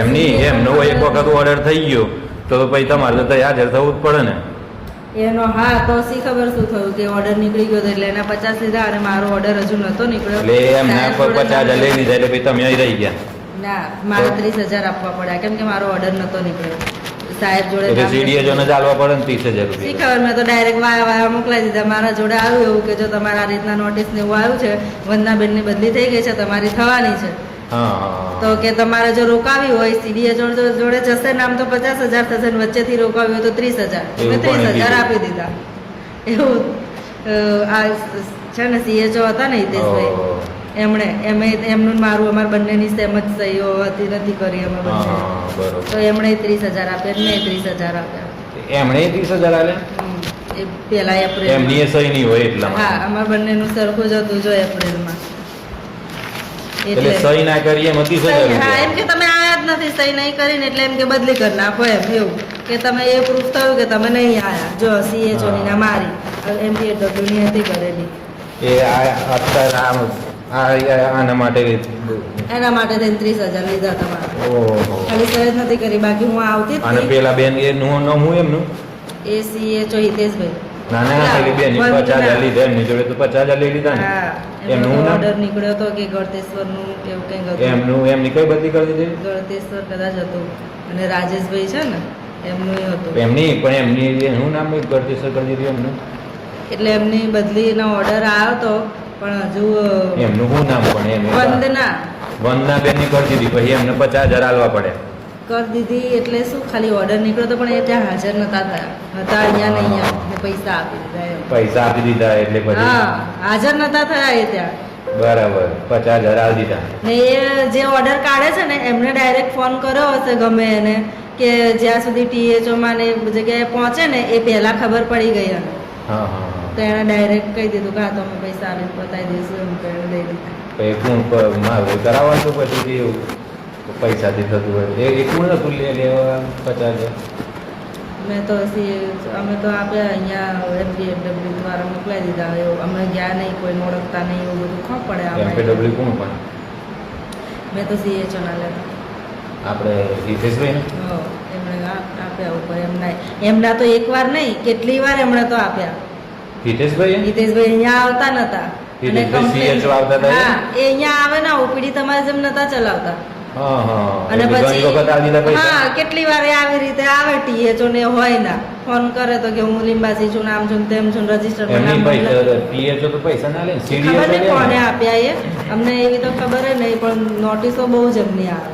એમની એમનો એક વખત ઓર્ડર થઈ ગયો તો પછી તમારે તો હાજર થવું જ પડે ને. એનો હા તો શી ખબર શું થયું કે ઓર્ડર નીકળી ગયો એટલે એના 50 લીધા અને મારો ઓર્ડર હજુ નતો નીકળ્યો એટલે એમના 50,000 લઈ લીધા એટલે પછી તમે અહીં રહી ગયા. ના મારે 30,000 આપવા પડ્યા કેમ કે મારો ઓર્ડર નતો નીકળ્યો સાહેબ જોડે. એટલે સીડીએ જોને ચાલવા પડે ને 30,000 શી રૂપિયા. ખબર મેં તો ડાયરેક્ટ વાયા મોકલાવી દીધા. મારા જોડે આવ્યું એવું કે જો તમારા આ રીતના નોટિસ ને એવું આવ્યું છે વંદનાબેનની બદલી થઈ ગઈ છે તમારી થવાની છે. તો કે તમારે જો રોકાવી હોય સીડીએ જોડે જશે ને આમ તો 50,000 થશે ને વચ્ચેથી રોકાવી હોય તો 30,000 મેં 30,000 આપી દીધા. એવું આ છે ને સીએચઓ હતા ને હિતેશભાઈ એમનું મારું અમારા બંનેની સેમ જ સહીઓ હતી નથી કરી અમે બંને તો એમણે 30,000 આપ્યા મેં 30,000 આપ્યા. એમણે 30,000 આલે એ પેલા એપ્રિલ એમની સહી નહીં હોય એટલા. હા અમારા બંનેનું સરખું જ હતું જો એપ્રિલમાં. એટલે સહી ના કરી એમ 30,000. હા એમ કે તમે આયા જ નથી સહી નહીં કરીને એટલે એમ કે બદલી કરી નાખો એમ એવું કે તમે એ પ્રૂફ થયું કે તમે નહીં આયા જો સીએચઓ ની ના મારી MPW ની હતી કરેલી એ અત્યારે આના માટે એના માટે થઈને 30,000 લીધા તમારે. ઓહો ખાલી સહી જ નથી કરી બાકી હું આવતી જ અને હતી. પેલા બેન એ નું નામ હું એમનું એ સીએચઓ હિતેશભાઈ ના ના પેલી બેન 50,000 લીધા એમની જોડે તો 50,000 લઈ લીધા ને. હા એમનું એમનો નામ? ઓર્ડર નીકળ્યો હતો કે ગળતેશ્વર નું કેવું કંઈક હતું. એમનું એમની કઈ બદલી કરી દીધી ગળતેશ્વર કદાચ હતું અને રાજેશભાઈ છે ને એમનું હતું. એમની પણ એમની શું નામ ગળતેશ્વર કરી દીધું એમનું એટલે એમની બદલીનો ઓર્ડર આવ્યો હતો પણ હજુ એમનું શું નામ પણ એમ વંદના બેન ની કરી દીધી પછી એમને 50,000 આલવા પડે. કરી દીધી એટલે શું ખાલી ઓર્ડર નીકળ્યો તો પણ એ ત્યાં હાજર નતા થયા હતા અહીંયા ને અહીંયા પૈસા આપી દીધા એમ. પૈસા આપી દીધા એટલે પછી હા હાજર નતા થયા એ ત્યાં બરાબર 50,000 આલી દીધા. ને એ જે ઓર્ડર કાઢે છે ને એમને ડાયરેક્ટ ફોન કર્યો હશે ગમે એને કે જ્યાં સુધી THO માં ને એ જગ્યાએ પહોંચે ને એ પહેલા ખબર પડી ગઈ એને. હા હા તો એને ડાયરેક્ટ કહી દીધું કે હા તો અમે પૈસા આવીને બતાવી દઈશું એમ કરીને દઈ દીધા. પછી કોણ મારું કરાવવાનું પછી એવું પૈસાથી થતું હોય એ કોણ હતું લેવા 50,000 મેં તો અમે તો આપ્યા અહીંયા MPW દ્વારા મોકલાવી દીધા એવું અમે ગયા નહીં કોઈને ઓળખતા નહીં એવું બધું ખબર પડે MPW કોણ પણ મેં તો CHO ના લેતા આપણે હિતેશભાઈ ને એમણે આપ્યા ઉપર એમના તો એકવાર નહીં કેટલી વાર એમણે તો આપ્યા. હિતેશભાઈ અહીંયા આવતા નતા અને CHO આવતા હતા હા એ અહીંયા આવે ને ઓપીડી તમારે જેમ નતા ચલાવતા. અને ઘણી પછી વખત આલી દીધા પૈસા. હા કેટલી વાર એ આવી રીતે આવે THO ને હોય ના ફોન કરે તો કે હું લીંબાસી છું નામ છું તેમ છું રજીસ્ટર એમની પૈસા THO તો પૈસા ના લે ખબર નહીં કોને આપ્યા એ અમને એવી તો ખબર નહીં પણ નોટિસો બહુ જ એમની આવે